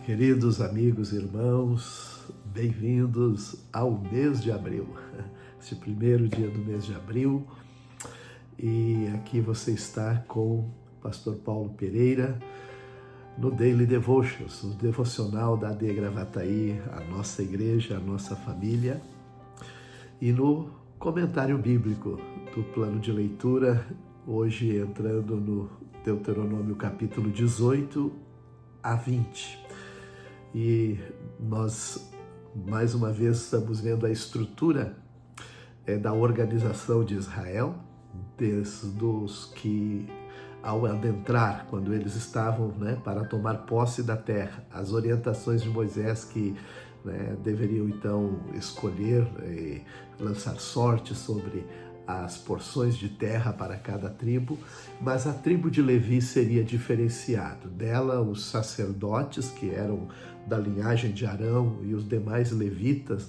queridos amigos e irmãos, bem-vindos ao mês de abril, este primeiro dia do mês de abril, e aqui você está com o pastor Paulo Pereira no Daily Devotions, o devocional da AD Gravataí, a nossa igreja, a nossa família, e no comentário bíblico do plano de leitura, hoje entrando no Deuteronômio capítulo 18 a 20. E nós, mais uma vez, estamos vendo a estrutura da organização de Israel, desde os que, ao adentrar, quando eles estavam para tomar posse da terra, as orientações de Moisés que deveriam então escolher e lançar sorte sobre as porções de terra para cada tribo, mas a tribo de Levi seria diferenciado. Dela, os sacerdotes, que eram da linhagem de Arão, e os demais levitas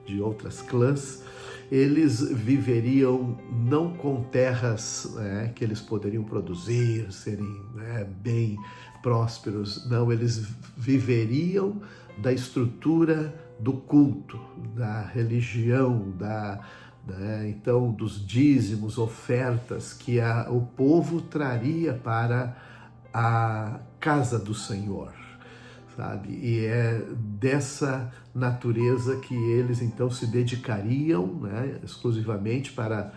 de outras clãs, eles viveriam não com terras que eles poderiam produzir, serem bem prósperos, não, eles viveriam da estrutura do culto, da religião, então dos dízimos, ofertas que o povo traria para a casa do Senhor, sabe? E é dessa natureza que eles então se dedicariam exclusivamente para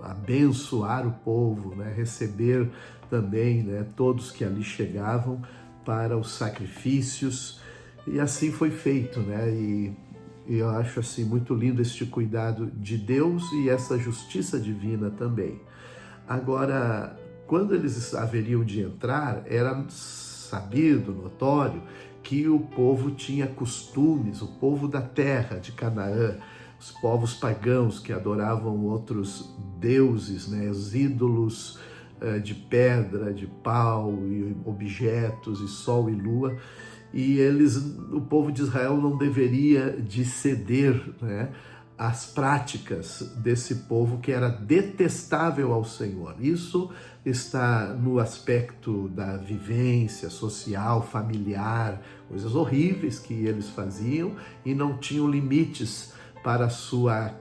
abençoar o povo, receber também todos que ali chegavam para os sacrifícios, e assim foi feito, E eu acho assim muito lindo este cuidado de Deus e essa justiça divina também. Agora, quando eles haveriam de entrar, era sabido, notório, que o povo tinha costumes, o povo da terra de Canaã, os povos pagãos que adoravam outros deuses, os ídolos de pedra, de pau, e objetos, e sol e lua, e o povo de Israel não deveria de ceder às práticas desse povo que era detestável ao Senhor. Isso está no aspecto da vivência social, familiar, coisas horríveis que eles faziam e não tinham limites para a sua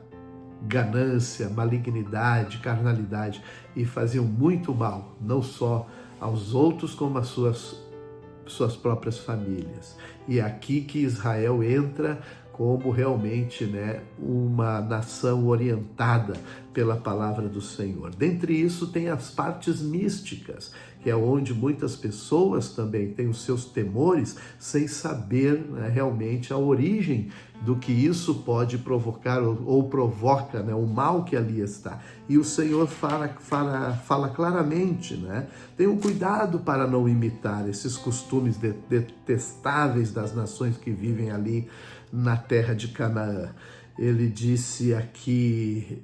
ganância, malignidade, carnalidade, e faziam muito mal, não só aos outros, como às suas próprias famílias. E é aqui que Israel entra como realmente uma nação orientada pela palavra do Senhor. Dentre isso tem as partes místicas, que é onde muitas pessoas também têm os seus temores sem saber realmente a origem do que isso pode provocar ou provoca o mal que ali está. E o Senhor fala claramente, tenham cuidado para não imitar esses costumes detestáveis das nações que vivem ali na terra de Canaã. Ele disse aqui: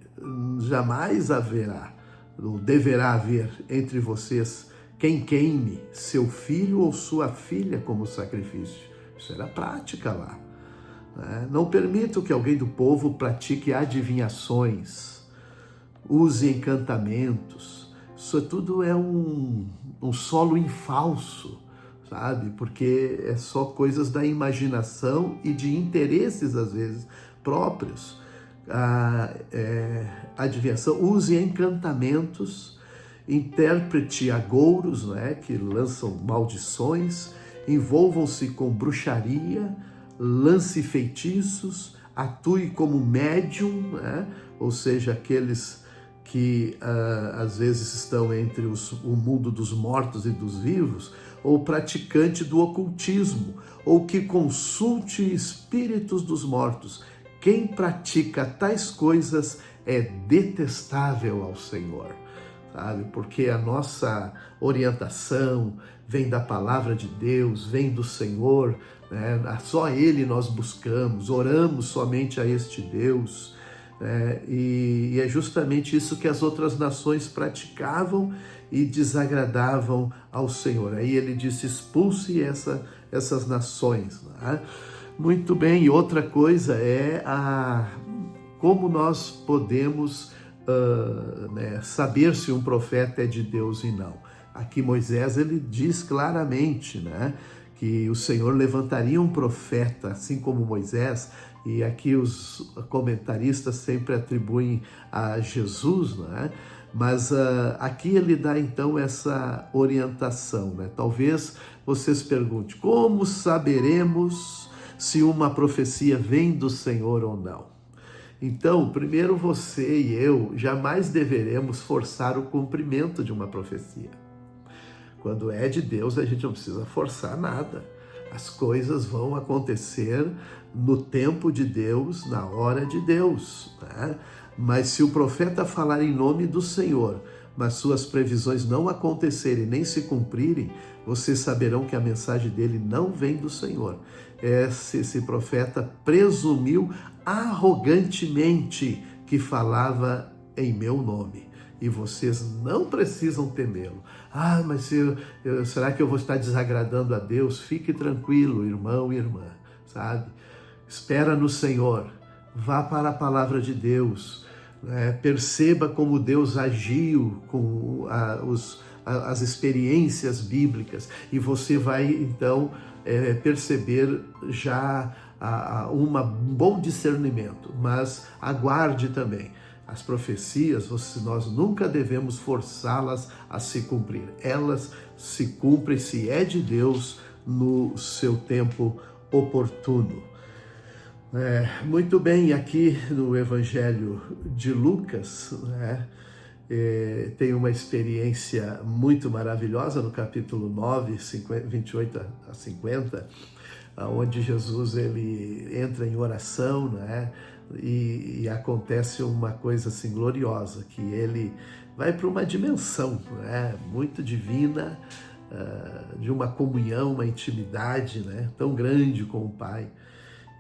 jamais haverá, ou deverá haver entre vocês quem queime seu filho ou sua filha como sacrifício. Isso era prática lá. Não permito que alguém do povo pratique adivinhações, use encantamentos. Isso tudo é um solo em falso, sabe? Porque é só coisas da imaginação e de interesses, às vezes, próprios. Adivinhação, use encantamentos, interprete agouros, que lançam maldições, envolvam-se com bruxaria, lance feitiços, atue como médium, ou seja, aqueles que às vezes estão entre o mundo dos mortos e dos vivos, ou praticante do ocultismo, ou que consulte espíritos dos mortos. Quem pratica tais coisas é detestável ao Senhor, sabe? Porque a nossa orientação vem da palavra de Deus, vem do Senhor, só Ele nós buscamos, oramos somente a este Deus, e é justamente isso que as outras nações praticavam e desagradavam ao Senhor. Aí ele disse: expulse essas nações. Muito bem, e outra coisa é como nós podemos saber se um profeta é de Deus e não. Aqui Moisés ele diz claramente, que que o Senhor levantaria um profeta, assim como Moisés, e aqui os comentaristas sempre atribuem a Jesus, né? Mas aqui ele dá então essa orientação, né? Talvez vocês perguntem, como saberemos se uma profecia vem do Senhor ou não? Então, primeiro você e eu jamais deveremos forçar o cumprimento de uma profecia. Quando é de Deus, a gente não precisa forçar nada. As coisas vão acontecer no tempo de Deus, na hora de Deus, né? Mas se o profeta falar em nome do Senhor, mas suas previsões não acontecerem nem se cumprirem, vocês saberão que a mensagem dele não vem do Senhor. Esse profeta presumiu arrogantemente que falava em meu nome. E vocês não precisam temê-lo. Mas será que eu vou estar desagradando a Deus? Fique tranquilo, irmão e irmã, sabe? Espera no Senhor, vá para a palavra de Deus, perceba como Deus agiu com as experiências bíblicas e você vai então perceber já um bom discernimento, mas aguarde também. As profecias, nós nunca devemos forçá-las a se cumprir. Elas se cumprem, se é de Deus, no seu tempo oportuno. Muito bem, aqui no Evangelho de Lucas, tem uma experiência muito maravilhosa no capítulo 9, 28 a 50, onde Jesus ele entra em oração, e acontece uma coisa assim gloriosa, que ele vai para uma dimensão muito divina, de uma comunhão, uma intimidade tão grande com o Pai.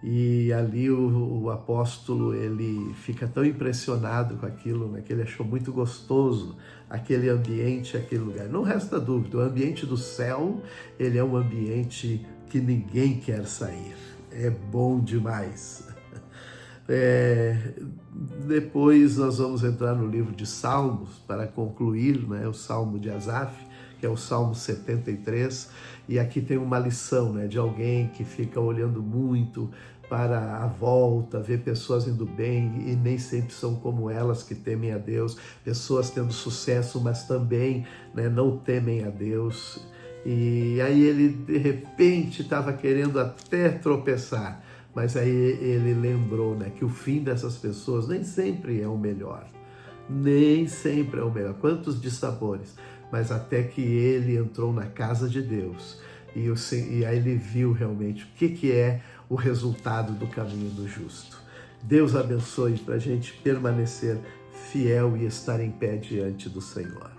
E ali o apóstolo ele fica tão impressionado com aquilo, que ele achou muito gostoso aquele ambiente, aquele lugar. Não resta dúvida, o ambiente do céu ele é um ambiente que ninguém quer sair. É bom demais. Depois nós vamos entrar no livro de Salmos para concluir, o Salmo de Asaf, que é o Salmo 73, e aqui tem uma lição de alguém que fica olhando muito para a volta, ver pessoas indo bem e nem sempre são como elas que temem a Deus, pessoas tendo sucesso, mas também não temem a Deus. E aí ele de repente estava querendo até tropeçar, mas aí ele lembrou que o fim dessas pessoas nem sempre é o melhor. Nem sempre é o melhor. Quantos dissabores. Mas até que ele entrou na casa de Deus. E aí ele viu realmente o que é o resultado do caminho do justo. Deus abençoe para a gente permanecer fiel e estar em pé diante do Senhor.